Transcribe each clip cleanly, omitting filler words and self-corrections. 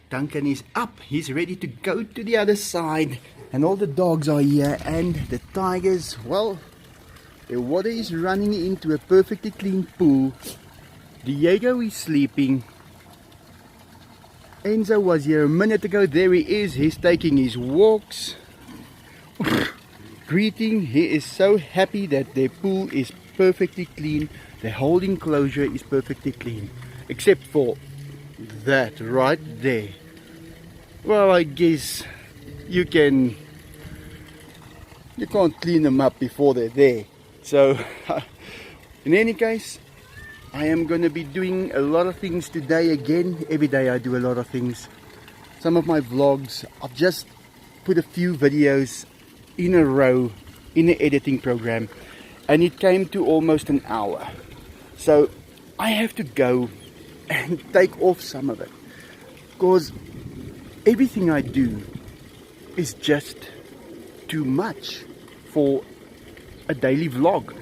Duncan is up. He's ready to go to the other side. And all the dogs are here. And the tigers, well, the water is running into a perfectly clean pool. Diego is sleeping. Enzo was here a minute ago. There he is. He's taking his walks. Greeting. He is so happy that their pool is perfectly clean. The whole enclosure is perfectly clean. Except for that right there. Well, I guess you can't clean them up before they're there. So in any case, I am going to be doing a lot of things today again. Every day I do a lot of things. Some of my vlogs, I've just put a few videos in a row in the editing program, and it came to almost an hour. So I have to go and take off some of it, because everything I do is just too much for a daily vlog.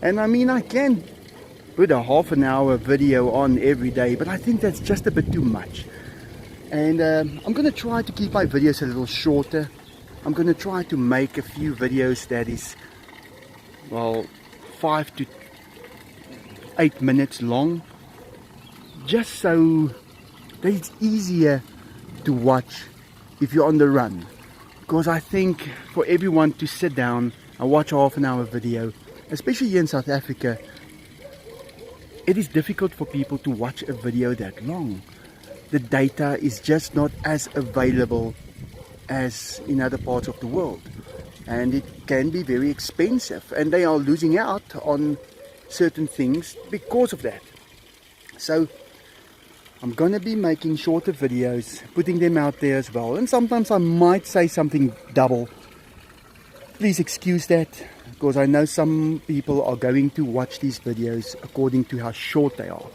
And I mean, I can put a half an hour video on every day, but I think that's just a bit too much. And I'm going to try to keep my videos a little shorter. I'm going to try to make a few videos that is, well, 5 to 8 minutes long, just so that it's easier to watch if you're on the run. Because I think for everyone to sit down and watch a half an hour video, especially here in South Africa, it is difficult for people to watch a video that long. The data is just not as available as in other parts of the world, and it can be very expensive, and they are losing out on certain things because of that. So I'm gonna be making shorter videos, putting them out there as well, and sometimes I might say something double. Please excuse that, because I know some people are going to watch these videos according to how short they are,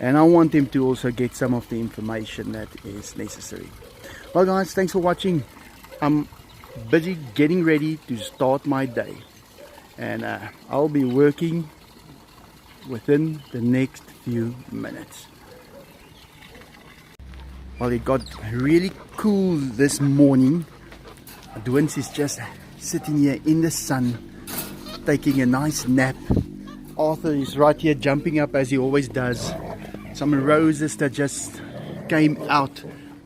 and I want them to also get some of the information that is necessary. Well guys, thanks for watching. I'm busy getting ready to start my day, and I'll be working within the next few minutes. Well, it got really cool this morning. Dwins is just sitting here in the sun, taking a nice nap. Arthur is right here jumping up as he always does. Some roses that just came out.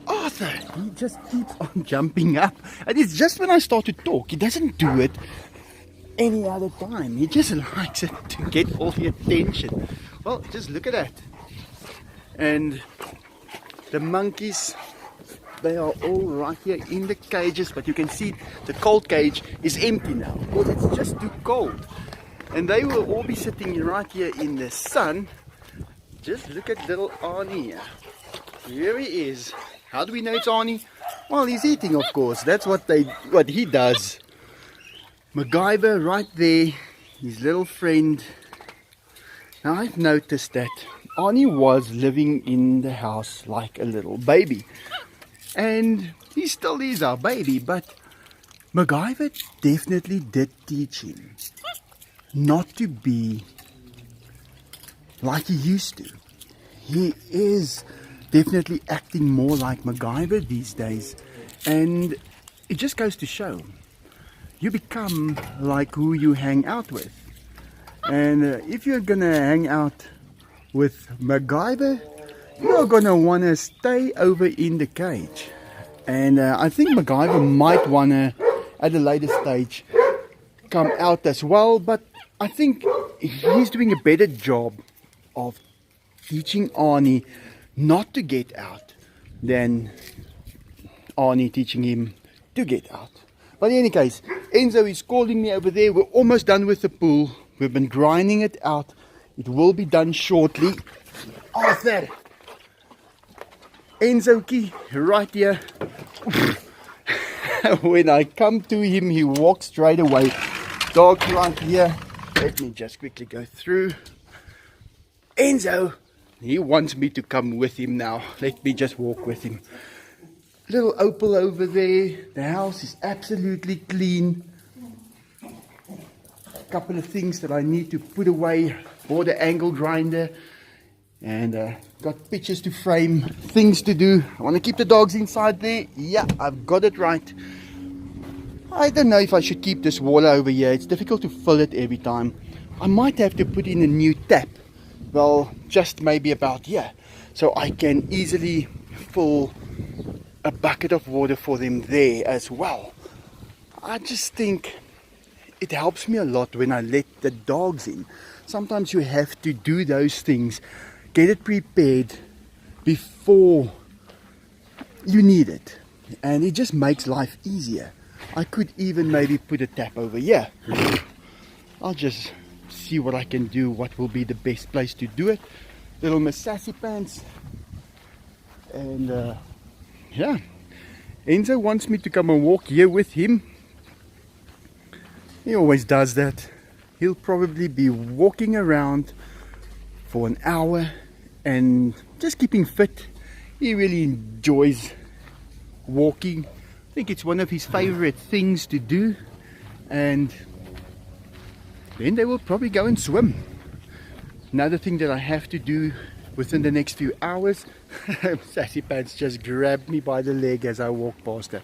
Arthur, he just keeps on jumping up. And it's just when I start to talk. He doesn't do it any other time. He just likes it to get all the attention. Well, just look at that. And the monkeys, they are all right here in the cages, but you can see the cold cage is empty now because it's just too cold. And they will all be sitting right here in the sun. Just look at little Arnie here. Here he is. How do we know it's Arnie? Well, he's eating, of course. That's what he does. MacGyver right there, his little friend. Now I've noticed that Arnie was living in the house like a little baby, and he still is our baby, but MacGyver definitely did teach him not to be like he used to. He is definitely acting more like MacGyver these days, and it just goes to show you become like who you hang out with. And if you're gonna hang out with MacGyver, you're gonna wanna stay over in the cage. And I think MacGyver might wanna, at a later stage, come out as well. But I think he's doing a better job of teaching Arnie not to get out than Arnie teaching him to get out. But in any case, Enzo is calling me over there. We're almost done with the pool. We've been grinding it out. It will be done shortly. Arthur! Enzo-kie, right here. When I come to him, he walks straight away. Dog right here. Let me just quickly go through. Enzo! He wants me to come with him now. Let me just walk with him. Little Opal over there. The house is absolutely clean. A couple of things that I need to put away for the angle grinder. And got pictures to frame, things to do. I want to keep the dogs inside there. Yeah, I've got it right. I don't know if I should keep this water over here. It's difficult to fill it every time. I might have to put in a new tap. Well, just maybe about here, so I can easily fill a bucket of water for them there as well. I just think it helps me a lot when I let the dogs in. Sometimes you have to do those things, get it prepared before you need it, and it just makes life easier. I could even maybe put a tap over here. I'll just see what I can do, what will be the best place to do it. Little Miss Sassy Pants. And yeah, Enzo wants me to come and walk here with him. He always does that. He'll probably be walking around for an hour and just keeping fit. He really enjoys walking. I think it's one of his favorite things to do. And then they will probably go and swim. Another thing that I have to do within the next few hours, Sassy Pants just grabbed me by the leg as I walk past her.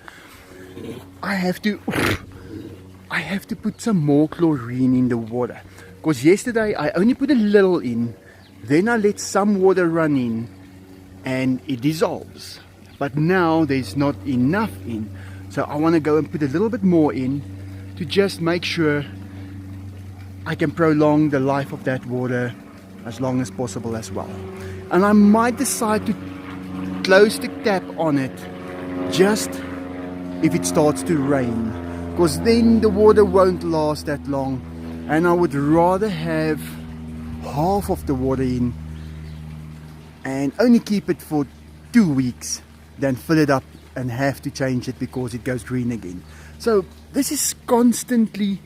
I have to put some more chlorine in the water, because yesterday I only put a little in, then I let some water run in and it dissolves. But now there's not enough in, so I want to go and put a little bit more in to just make sure I can prolong the life of that water as long as possible as well. And I might decide to close the tap on it just if it starts to rain, because then the water won't last that long, and I would rather have half of the water in and only keep it for 2 weeks than fill it up and have to change it because it goes green again. So this is constantly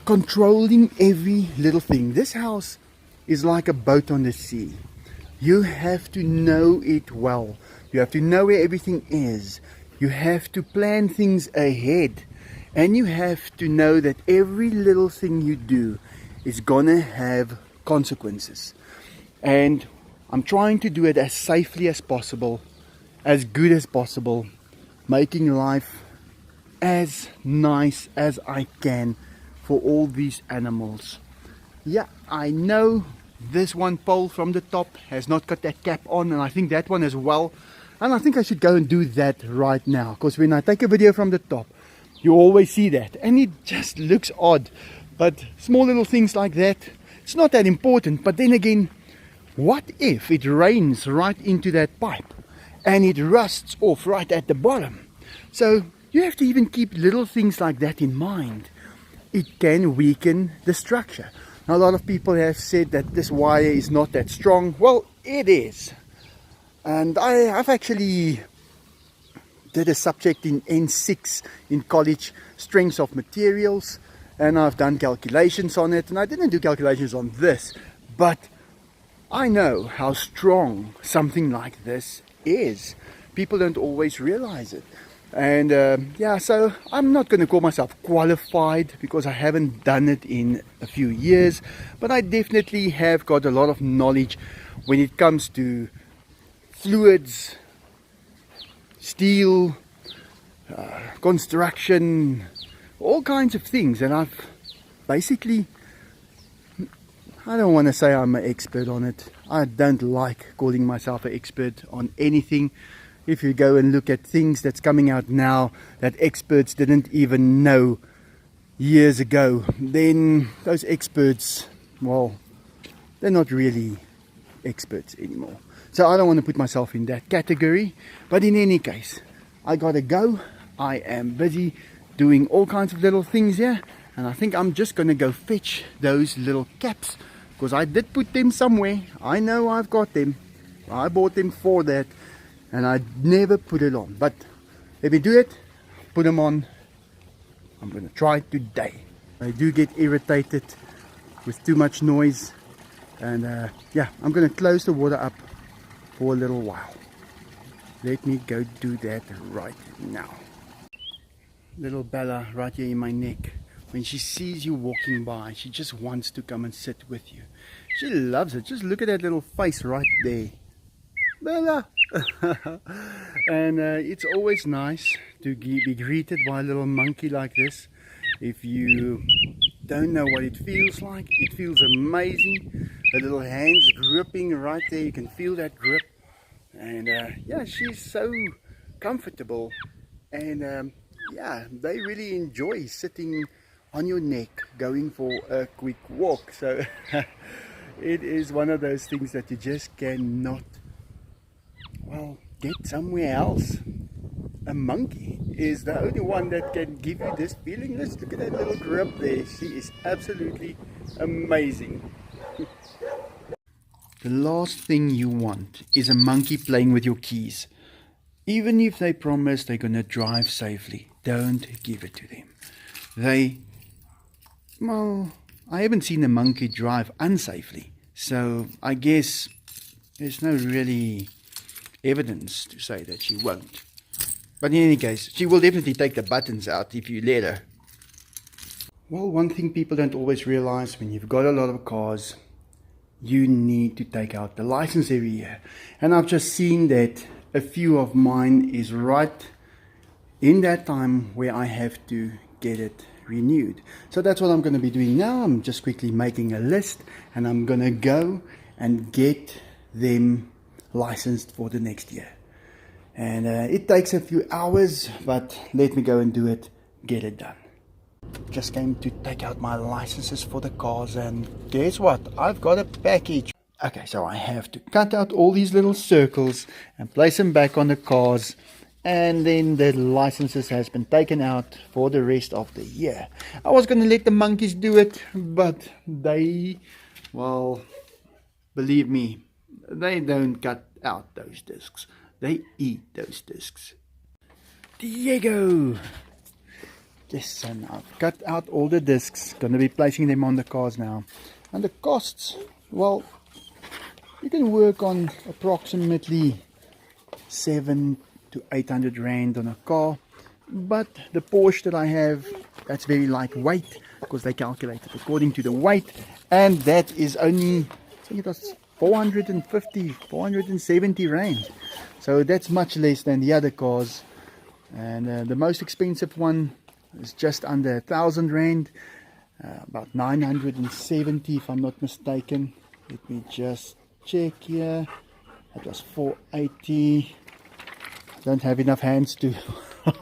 controlling every little thing. This house is like a boat on the sea. You have to know it well. You have to know where everything is. You have to plan things ahead, and you have to know that every little thing you do is gonna have consequences. And I'm trying to do it as safely as possible, as good as possible, making life as nice as I can for all these animals. Yeah, I know this one pole from the top has not got that cap on, and I think that one as well. And I think I should go and do that right now, because when I take a video from the top, you always see that, and it just looks odd. But small little things like that, it's not that important. But then again, what if it rains right into that pipe and it rusts off right at the bottom? So you have to even keep little things like that in mind. It can weaken the structure. Now, a lot of people have said that this wire is not that strong. Well, it is. And I've actually did a subject in N6 in college, strengths of materials, and I've done calculations on it. And I didn't do calculations on this, but I know how strong something like this is. People don't always realize it. And yeah, so I'm not going to call myself qualified because I haven't done it in a few years, but I definitely have got a lot of knowledge when it comes to fluids, steel, construction, all kinds of things. And I've basically, I don't want to say I'm an expert on it. I don't like calling myself an expert on anything. If you go and look at things that's coming out now that experts didn't even know years ago, then those experts, well, they're not really experts anymore. So I don't want to put myself in that category. But in any case, I gotta go. I am busy doing all kinds of little things here, and I think I'm just gonna go fetch those little caps, because I did put them somewhere. I know I've got them. I bought them for that, and I never put it on. But let me do it, put them on. I'm gonna try it today. I do get irritated with too much noise, and yeah, I'm gonna close the water up for a little while. Let me go do that right now. Little Bella right here in my neck when she sees you walking by, she just wants to come and sit with you. She loves it. Just look at that little face right there. Bella! And it's always nice to be greeted by a little monkey like this. If you don't know what it feels like, it feels amazing. Her little hands gripping right there, you can feel that grip. And yeah, she's so comfortable. And yeah, they really enjoy sitting on your neck, going for a quick walk. So it is one of those things that you just cannot, well, get somewhere else. A monkey is the only one that can give you this feeling. Let's look at that little grip there. She is absolutely amazing. The last thing you want is a monkey playing with your keys. Even if they promise they're going to drive safely, don't give it to them. Well, I haven't seen a monkey drive unsafely, so I guess there's no really evidence to say that she won't. But in any case, she will definitely take the buttons out if you let her. Well, one thing people don't always realize, when you've got a lot of cars, you need to take out the license every year. And I've just seen that a few of mine is right in that time where I have to get it renewed. So that's what I'm going to be doing now. I'm just quickly making a list, and I'm going to go and get them licensed for the next year. And it takes a few hours, but let me go and do it, get it done. Just came to take out my licenses for the cars, and guess what? I've got a package. Okay, so I have to cut out all these little circles and place them back on the cars, and then the licenses has been taken out for the rest of the year. I was going to let the monkeys do it, but they, well, believe me, they don't cut out those discs. They eat those discs. Diego! Yes, so now I've cut out all the discs. Going to be placing them on the cars now. And the costs, well, you can work on approximately 700 to 800 rand on a car. But the Porsche that I have, that's very lightweight, because they calculate it according to the weight. And that is only, I think it was 450, 470 rand. So that's much less than the other cars. And the most expensive one is just under 1,000 rand, about 970 if I'm not mistaken. Let me just check here. That was 480. I don't have enough hands to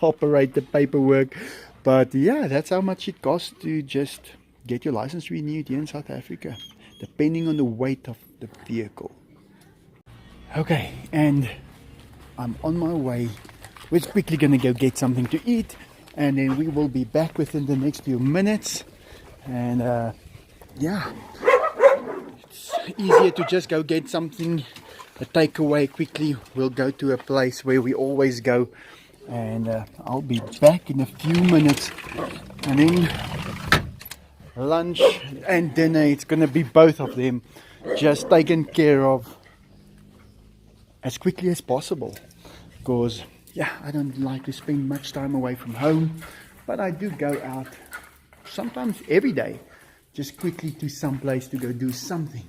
operate the paperwork, but yeah, that's how much it costs to just get your license renewed here in South Africa, depending on the weight of the vehicle. Okay, and I'm on my way. We're quickly gonna go get something to eat, and then we will be back within the next few minutes. And yeah, it's easier to just go get something, a takeaway quickly. We'll go to a place where we always go, and I'll be back in a few minutes. And then lunch and dinner, it's gonna be both of them just taken care of as quickly as possible, because yeah, I don't like to spend much time away from home, but I do go out sometimes every day, just quickly to some place to go do something.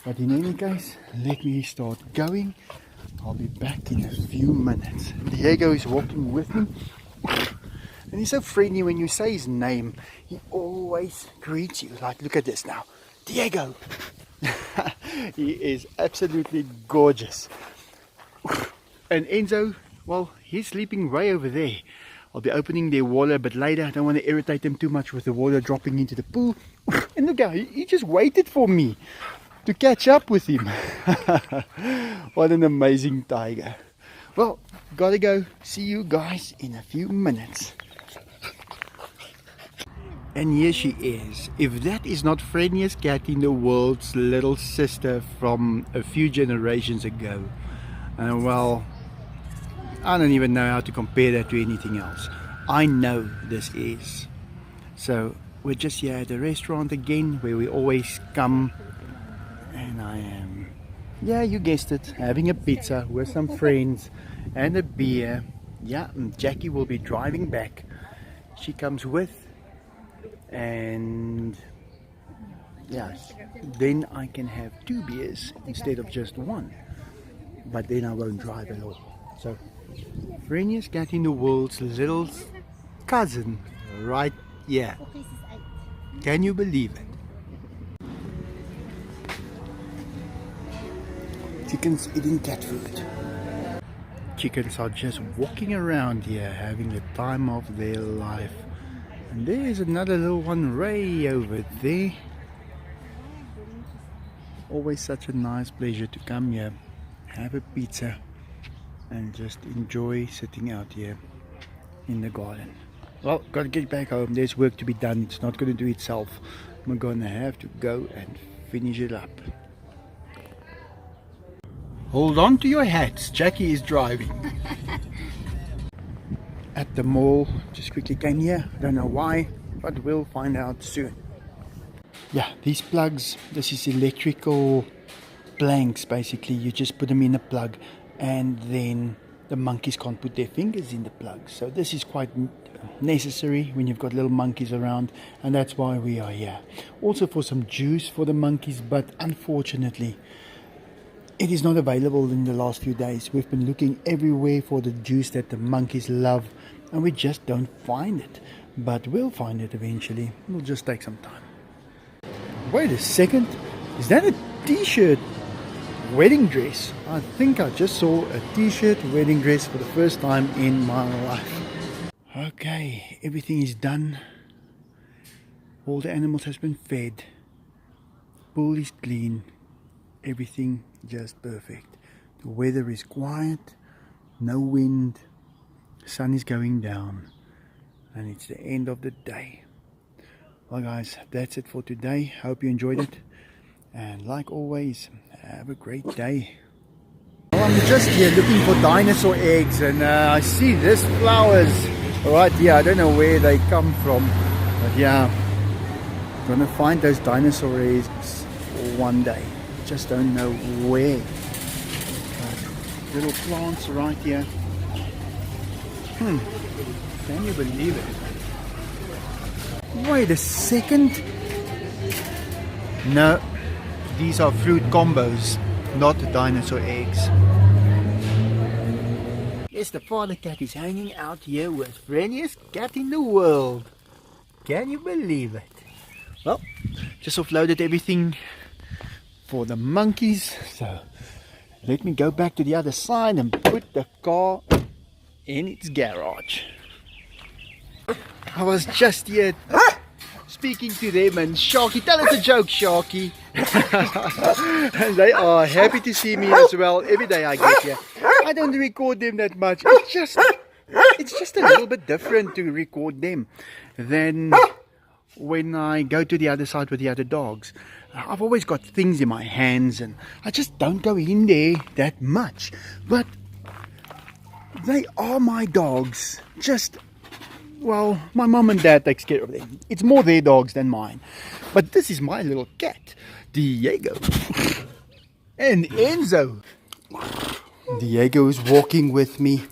But in any case, let me start going. I'll be back in a few minutes. Diego is walking with me, and he's so friendly. When you say his name, he always greets you. Like, look at this now, Diego. He is absolutely gorgeous. And Enzo, well, he's sleeping way over there. I'll be opening their water a bit later. I don't want to irritate them too much with the water dropping into the pool. And look how he just waited for me to catch up with him. What an amazing tiger. Well, gotta go. See you guys in a few minutes. And here she is. If that is not friendliest cat in the world's little sister from a few generations ago, well, I don't even know how to compare that to anything else. I know this is. So we're just here at the restaurant again, where we always come, and I am, yeah, you guessed it, having a pizza with some friends and a beer. Yeah, and Jackie will be driving back. She comes with, and yes, then I can have 2 beers instead of just one, but then I won't drive at all. So friendliest cat in the world's little cousin right here. Can you believe it? Chickens eating cat food. Chickens are just walking around here having the time of their life. And there's another little one, Ray, over there. Always such a nice pleasure to come here, have a pizza and just enjoy sitting out here in the garden. Well, gotta get back home, there's work to be done, it's not gonna do itself. I'm gonna have to go and finish it up. Hold on to your hats, Jackie is driving. At the mall, just quickly came here, don't know why, but we'll find out soon. Yeah, these plugs, this is electrical blanks basically. You just put them in a plug and then the monkeys can't put their fingers in the plug. So this is quite necessary when you've got little monkeys around, and that's why we are here. Also for some juice for the monkeys, but unfortunately it is not available in the last few days. We've been looking everywhere for the juice that the monkeys love and we just don't find it. But we'll find it eventually. It'll just take some time. Wait a second. Is that a t-shirt wedding dress? I think I just saw a t-shirt wedding dress for the first time in my life. Okay, everything is done. All the animals has been fed. Pool is clean. Everything just perfect. The weather is quiet, no wind, sun is going down, and it's the end of the day. Well guys, that's it for today. Hope you enjoyed it, and like always, have a great day. Well, I'm just here looking for dinosaur eggs, and I see these flowers right here. I don't know where they come from, but yeah, I'm gonna find those dinosaur eggs one day. Just don't know where. Little plants right here. Can you believe it? Wait a second. No, these are fruit combos, not dinosaur eggs. Yes, the father cat is hanging out here with friendliest cat in the world. Can you believe it? Well, just offloaded everything for the monkeys, so let me go back to the other side and put the car in its garage. I was just here speaking to them, and Sharky, tell us a joke, Sharky. And they are happy to see me as well every day I get here. I don't record them that much. It's just a little bit different to record them than when I go to the other side with the other dogs. I've always got things in my hands and I just don't go in there that much. But they are my dogs. Well, my mom and dad takes care of them. It's more their dogs than mine. But this is my little cat, Diego. And Enzo. Diego is walking with me.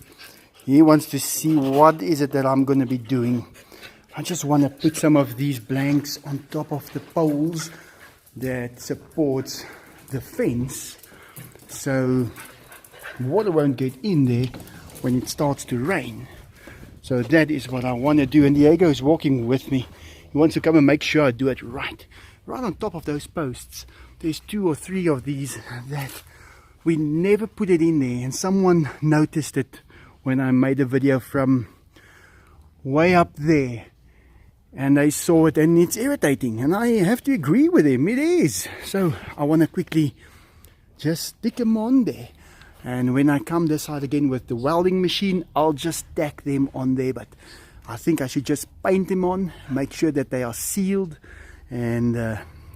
He wants to see what is it that I'm going to be doing. I just want to put some of these blanks on top of the poles that supports the fence, so water won't get in there when it starts to rain. So that is what I want to do, and Diego is walking with me. He wants to come and make sure I do it right on top of those posts. There's 2 or 3 of these that we never put it in there, and someone noticed it when I made a video from way up there. And they saw it, and it's irritating, and I have to agree with him, it is. So I want to quickly just stick them on there, and when I come this side again with the welding machine, I'll just stack them on there. But I think I should just paint them on, make sure that they are sealed, and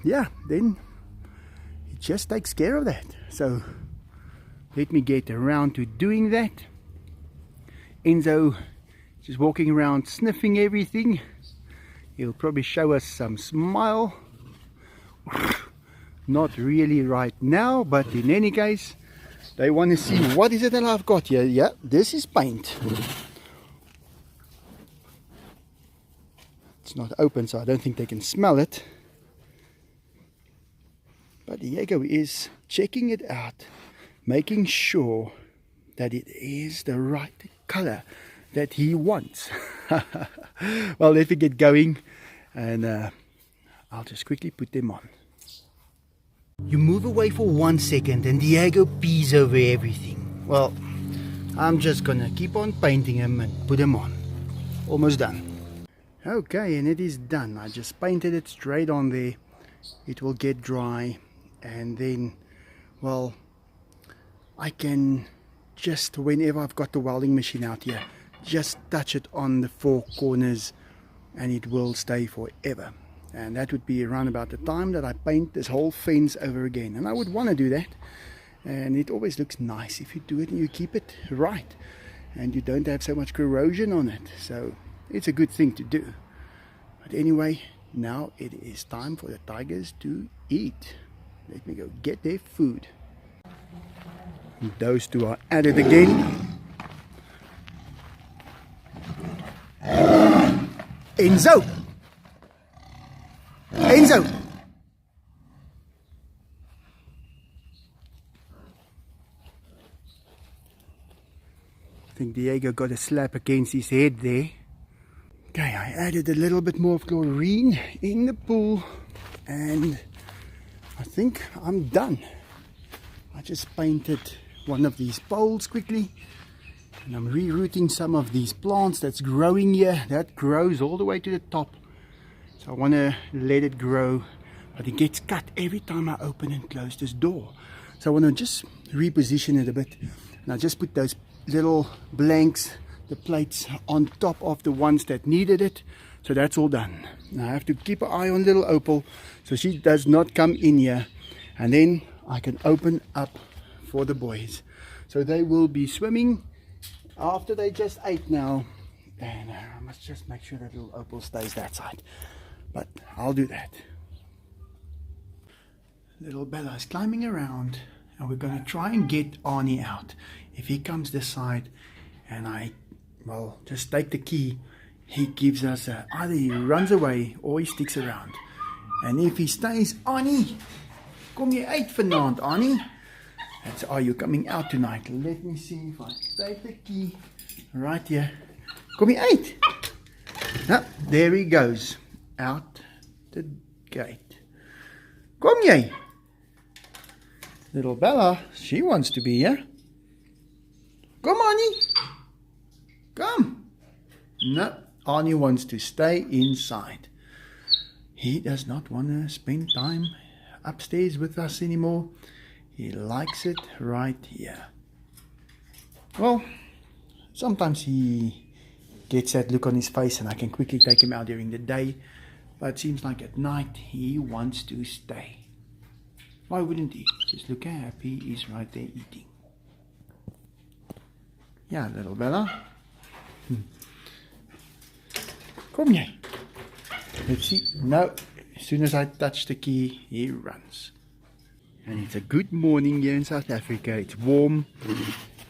yeah, then it just takes care of that. So let me get around to doing that. Enzo just walking around sniffing everything. He'll probably show us some smile. Not really right now, but in any case, they want to see what is it that I've got here. Yeah, this is paint. It's not open, so I don't think they can smell it. But Diego is checking it out, making sure that it is the right color that he wants. Well, let me get going, and I'll just quickly put them on. You move away for 1 second and Diego pees over everything. Well, I'm just gonna keep on painting him and put him on. Almost done. Okay, and it is done. I just painted it straight on there. It will get dry, and then, well, I can just, whenever I've got the welding machine out here, just touch it on the 4 corners and it will stay forever. And that would be around about the time that I paint this whole fence over again. And I would want to do that. And it always looks nice if you do it and you keep it right. And you don't have so much corrosion on it. So it's a good thing to do. But anyway, now it is time for the tigers to eat. Let me go get their food. Those two are at it again. Enzo! Enzo! I think Diego got a slap against his head there. Okay, I added a little bit more of chlorine in the pool, and I think I'm done. I just painted one of these poles quickly, and I'm rerouting some of these plants that's growing here. That grows all the way to the top. So I want to let it grow, but it gets cut every time I open and close this door. So I want to just reposition it a bit. And I just put those little blanks, the plates, on top of the ones that needed it. So that's all done. Now I have to keep an eye on little Opal so she does not come in here. And then I can open up for the boys. So they will be swimming after they just ate now. And I must just make sure that little Opal stays that side. But I'll do that. Little Bella is climbing around, and we're going to try and get Arnie out. If he comes this side and I, well, just take the key, he gives us either he runs away or he sticks around. And if he stays, Arnie, kom jy uit vanaand, Arnie? That's, are you coming out tonight? Let me see if I take the key right here. Kom jy uit? Ah, there he goes. Out the gate. Kom jy? Little Bella, she wants to be here. Come, Arnie. Come. No, Arnie wants to stay inside. He does not want to spend time upstairs with us anymore. He likes it right here. Well, sometimes he gets that look on his face and I can quickly take him out during the day. But it seems like at night he wants to stay. Why wouldn't he? Just look how happy he is right there eating. Yeah, little Bella. Kom jy? Let's see. No, as soon as I touch the key, he runs. And it's a good morning here in South Africa. It's warm.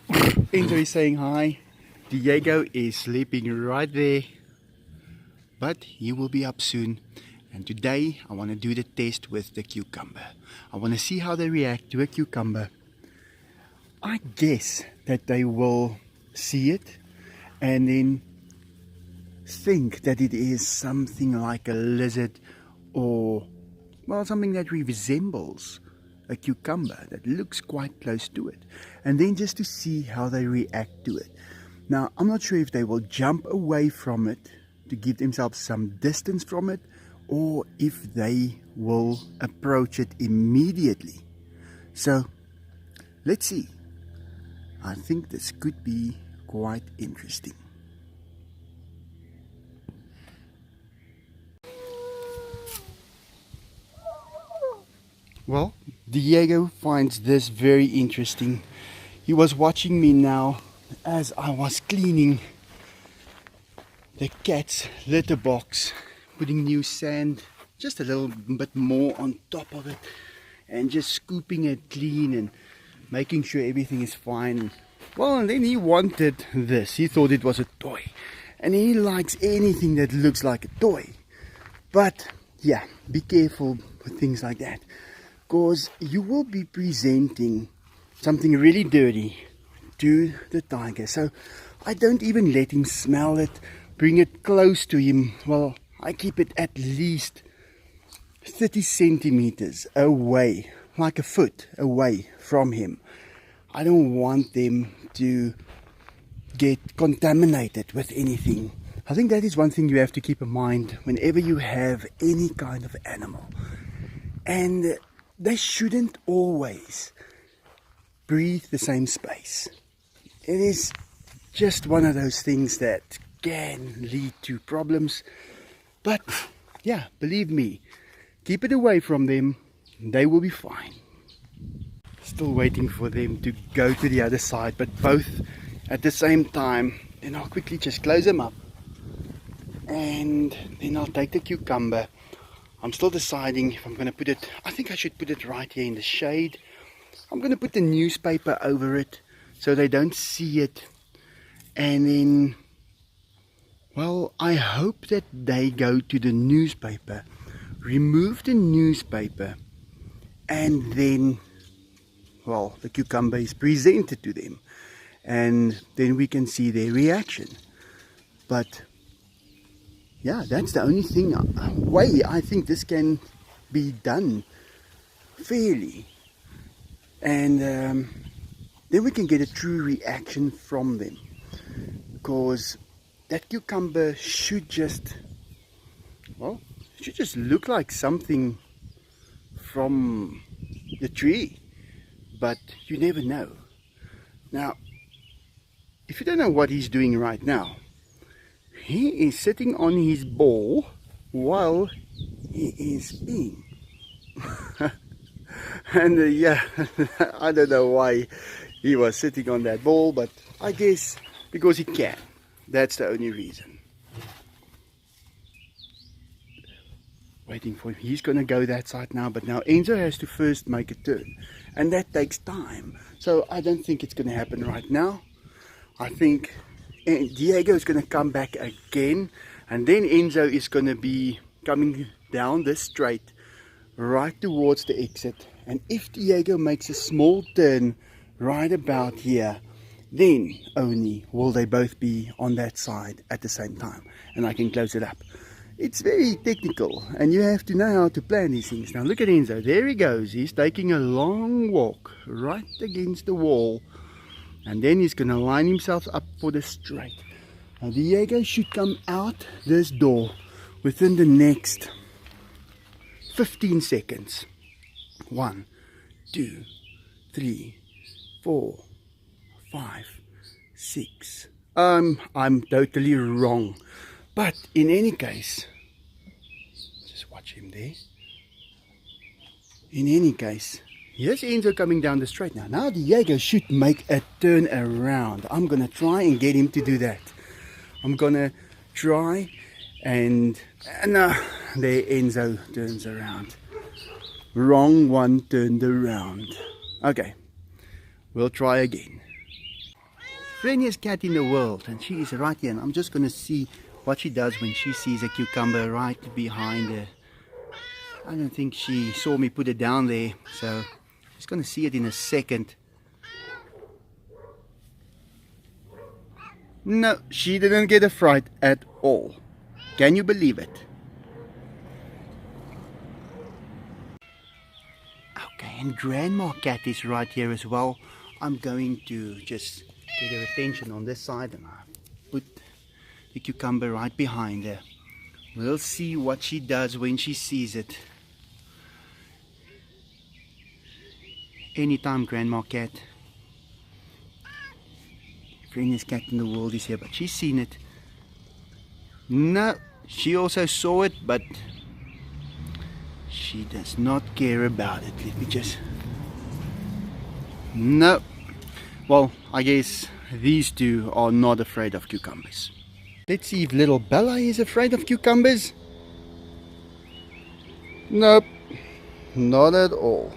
Enzo is saying hi. Diego is sleeping right there. But he will be up soon. And today I want to do the test with the cucumber. I want to see how they react to a cucumber. I guess that they will see it and then think that it is something like a lizard, or, well, something that resembles a cucumber, that looks quite close to it. And then just to see how they react to it. Now, I'm not sure if they will jump away from it to give themselves some distance from it, or if they will approach it immediately. So let's see. I think this could be quite interesting. Well, Diego finds this very interesting. He was watching me now as I was cleaning the cat's litter box, putting new sand, just a little bit more on top of it, and just scooping it clean and making sure everything is fine. Well, and then he wanted this. He thought it was a toy, and he likes anything that looks like a toy. But yeah, be careful with things like that, because you will be presenting something really dirty to the tiger. So I don't even let him smell it, bring it close to him. Well, I keep it at least 30 centimeters away, like a foot away from him. I don't want them to get contaminated with anything. I think that is one thing you have to keep in mind whenever you have any kind of animal. And they shouldn't always breathe the same space. It is just one of those things that can lead to problems. But yeah, believe me, keep it away from them, they will be fine. Still waiting for them to go to the other side, but both at the same time. Then I'll quickly just close them up, and then I'll take the cucumber. I'm still deciding if I'm going to put it, I think I should put it right here in the shade. I'm going to put the newspaper over it so they don't see it. And then, well, I hope that they go to the newspaper, remove the newspaper, and then, well, the cucumber is presented to them. And then we can see their reaction. But yeah, that's the only way I think this can be done fairly. And then we can get a true reaction from them. Because that cucumber should just, well, it should just look like something from the tree. But you never know. Now, if you don't know what he's doing right now, he is sitting on his ball while he is peeing. And yeah, I don't know why he was sitting on that ball, but I guess because he can. That's the only reason. Waiting for him. He's going to go that side now, but now Enzo has to first make a turn. And that takes time. So I don't think it's going to happen right now. I think Diego is going to come back again, and then Enzo is going to be coming down this straight right towards the exit. And if Diego makes a small turn right about here, then only will they both be on that side at the same time, and I can close it up. It's very technical, and you have to know how to plan these things. Now look at Enzo, there he goes. He's taking a long walk right against the wall, and then he's going to line himself up for the straight. Now Diego should come out this door within the next 15 seconds. 1, 2, 3, 4, 5, 6. I'm totally wrong. But in any case, just watch him there. In any case, here's Enzo coming down the straight now. Now Diego should make a turn around. I'm going to try and get him to do that. I'm going to try and there Enzo turns around. Wrong one turned around. Okay, we'll try again. Friendliest cat in the world, and she is right here, and I'm just going to see what she does when she sees a cucumber right behind her. I don't think she saw me put it down there, so she's going to see it in a second. No, she didn't get a fright at all. Can you believe it? Okay, and Grandma Cat is right here as well. I'm going to just get her attention on this side, and I put the cucumber right behind her. We'll see what she does when she sees it. Anytime, Grandma Cat. Friendliest cat in the world is here, but she's seen it. No, she also saw it, but she does not care about it. Let me just... No. Well, I guess these two are not afraid of cucumbers. Let's see if little Bella is afraid of cucumbers. Nope, not at all.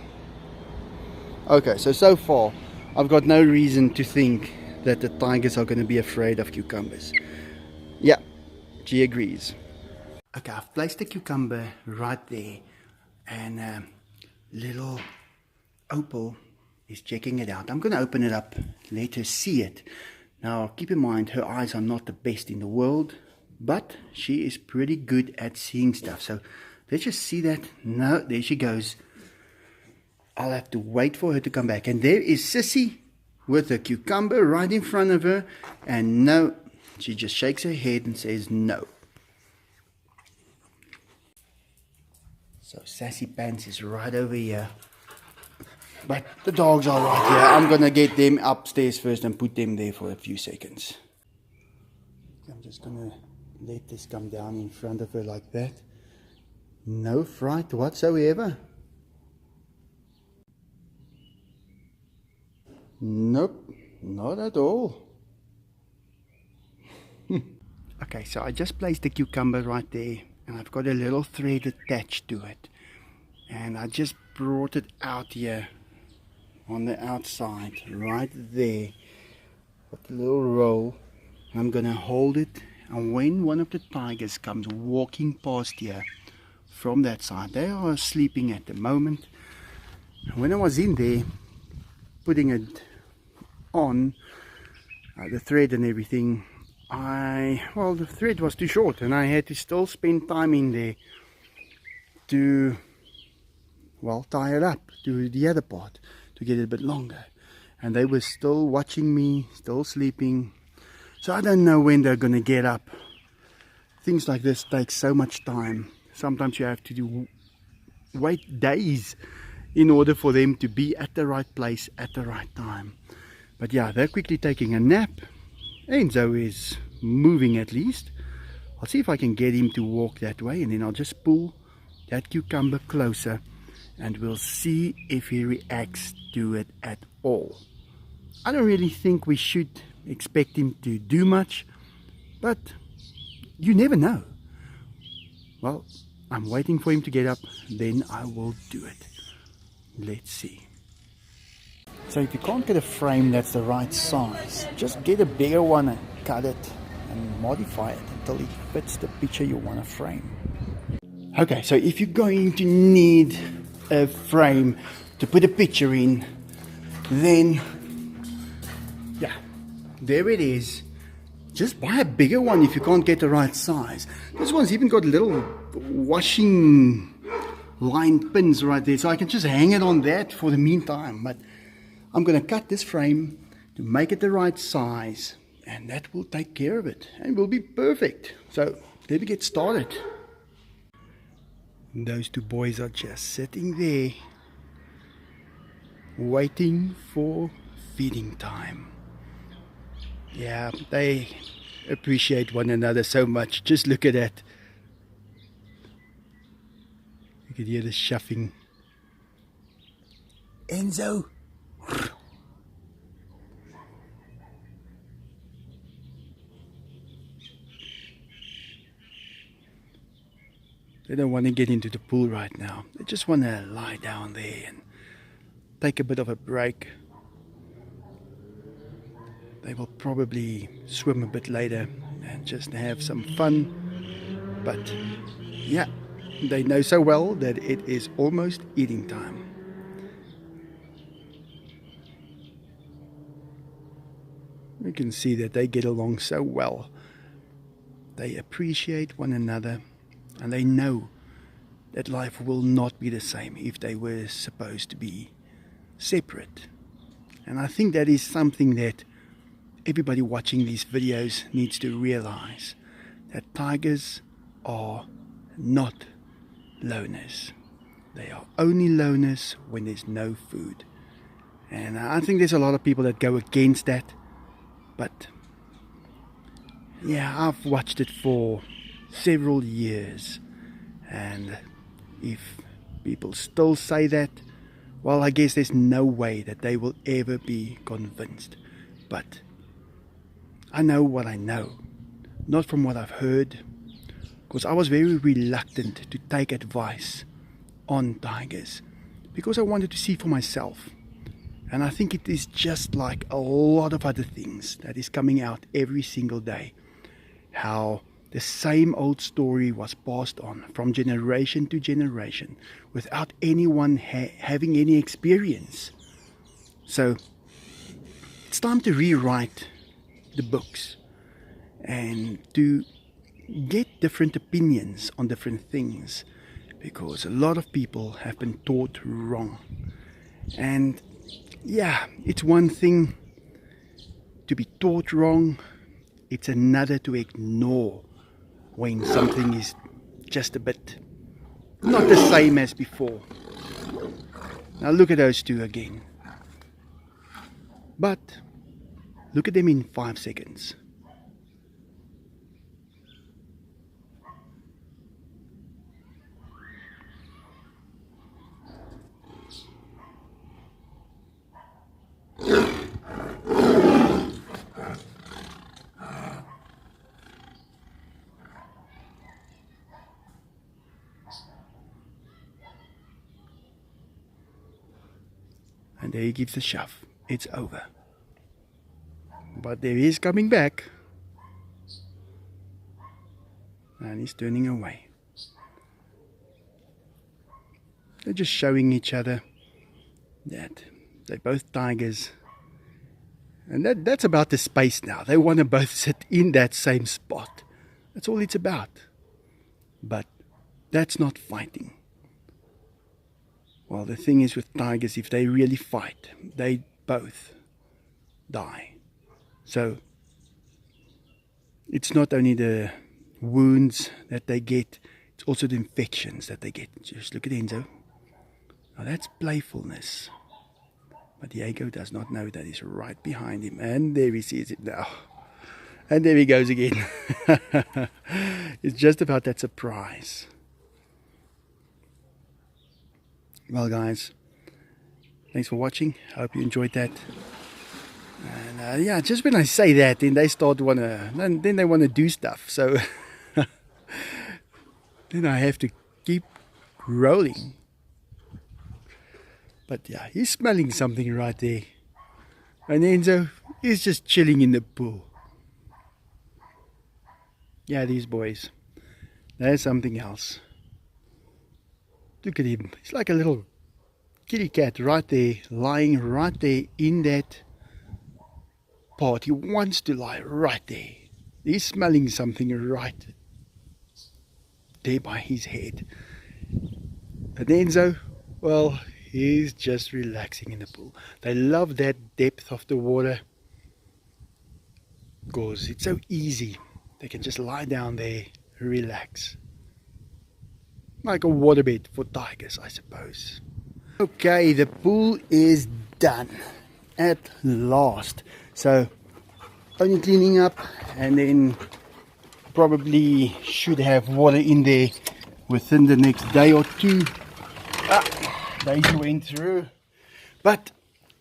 Okay, so far I've got no reason to think that the tigers are going to be afraid of cucumbers. Yeah, she agrees. Okay, I've placed the cucumber right there, and little Opal is checking it out. I'm going to open it up, let her see it. Now, keep in mind, her eyes are not the best in the world, but she is pretty good at seeing stuff. So let's just see that. No, there she goes. I'll have to wait for her to come back. And there is Sissy with a cucumber right in front of her. And no, she just shakes her head and says no. So Sassy Pants is right over here. But the dogs are right here. I'm going to get them upstairs first and put them there for a few seconds. I'm just going to let this come down in front of her like that. No fright whatsoever. Nope, not at all. Okay, so I just placed the cucumber right there, and I've got a little thread attached to it. And I just brought it out here on the outside, right there. Got the little roll. I'm gonna hold it, and when one of the tigers comes walking past here from that side, they are sleeping at the moment. And when I was in there putting it on, the thread and everything, well, the thread was too short, and I had to still spend time in there to, well, tie it up to the other part to get it a bit longer. And they were still watching me, still sleeping. So I don't know when they're gonna get up. Things like this take so much time. Sometimes you have to wait days in order for them to be at the right place at the right time. But yeah, they're quickly taking a nap. Enzo is moving at least. I'll see if I can get him to walk that way, and then I'll just pull that cucumber closer, and we'll see if he reacts to it at all. I don't really think we should expect him to do much, but you never know. Well, I'm waiting for him to get up, then I will do it. Let's see. So if you can't get a frame that's the right size, just get a bigger one and cut it and modify it until it fits the picture you want to frame. Okay, so if you're going to need a frame to put a picture in, then yeah, there it is. Just buy a bigger one if you can't get the right size. This one's even got little washing line pins right there, so I can just hang it on that for the meantime. But I'm going to cut this frame to make it the right size, and that will take care of it and will be perfect. So let me get started. Those two boys are just sitting there waiting for feeding time. Yeah, they appreciate one another so much. Just look at that. You can hear the shuffling. Enzo. They don't want to get into the pool right now. They just want to lie down there and take a bit of a break. They will probably swim a bit later and just have some fun. But yeah, they know so well that it is almost eating time. You can see that they get along so well. They appreciate one another, and they know that life will not be the same if they were supposed to be separate. And I think that is something that everybody watching these videos needs to realize, that tigers are not loners. They are only loners when there's no food. And I think there's a lot of people that go against that. But yeah, I've watched it for several years, and if people still say that, well, I guess there's no way that they will ever be convinced. But I know what I know, not from what I've heard, because I was very reluctant to take advice on tigers because I wanted to see for myself. And I think it is just like a lot of other things that is coming out every single day, how the same old story was passed on from generation to generation without anyone having any experience. So it's time to rewrite the books and to get different opinions on different things, because a lot of people have been taught wrong. And yeah, it's one thing to be taught wrong, it's another to ignore when something is just a bit not the same as before. Now look at those two again. But look at them in 5 seconds. And there he gives a shove. It's over. But there he is coming back. And he's turning away. They're just showing each other that they're both tigers. And that's about the space now. They want to both sit in that same spot. That's all it's about. But that's not fighting. Well, the thing is with tigers, if they really fight, they both die. So it's not only the wounds that they get, it's also the infections that they get. Just look at Enzo. Now that's playfulness. But Diego does not know that he's right behind him. And there he sees it now. And there he goes again. It's just about that surprise. Well guys, thanks for watching. I hope you enjoyed that. And yeah, just when I say that, then they start then they want to do stuff. So then I have to keep rolling. But yeah, he's smelling something right there. And Enzo is just chilling in the pool. Yeah, these boys, there's something else. Look at him. He's like a little kitty cat right there, lying right there in that part. He wants to lie right there. He's smelling something right there by his head. And Enzo, well, he's just relaxing in the pool. They love that depth of the water because it's so easy. They can just lie down there, relax. Like a waterbed for tigers, I suppose. Okay, the pool is done at last. So only cleaning up, and then probably should have water in there within the next day or two. Days went through, but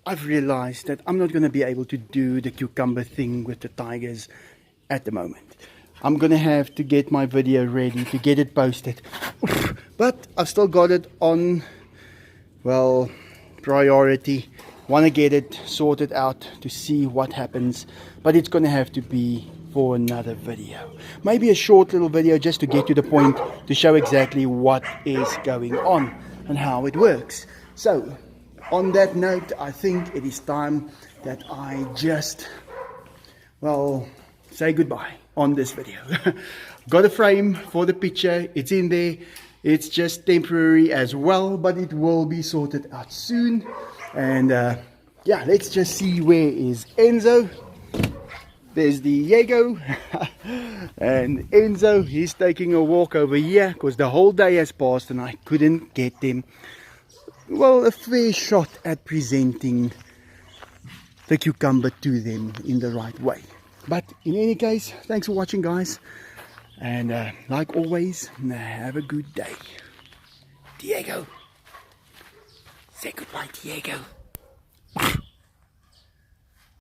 I've realized that I'm not going to be able to do the cucumber thing with the tigers at the moment. I'm going to have to get my video ready to get it posted. But I've still got it on, well, priority. Want to get it sorted out to see what happens. But it's going to have to be for another video. Maybe a short little video just to get to the point, to show exactly what is going on and how it works. So, on that note, I think it is time that I just, well, say goodbye on this video. Got a frame for the picture, it's in there. It's just temporary as well, but it will be sorted out soon. And yeah, let's just see, where is Enzo. There's Diego. And Enzo, he's taking a walk over here because the whole day has passed and I couldn't get them, well, a fair shot at presenting the cucumber to them in the right way. But in any case, thanks for watching, guys. And like always, have a good day. Diego. Say goodbye, Diego.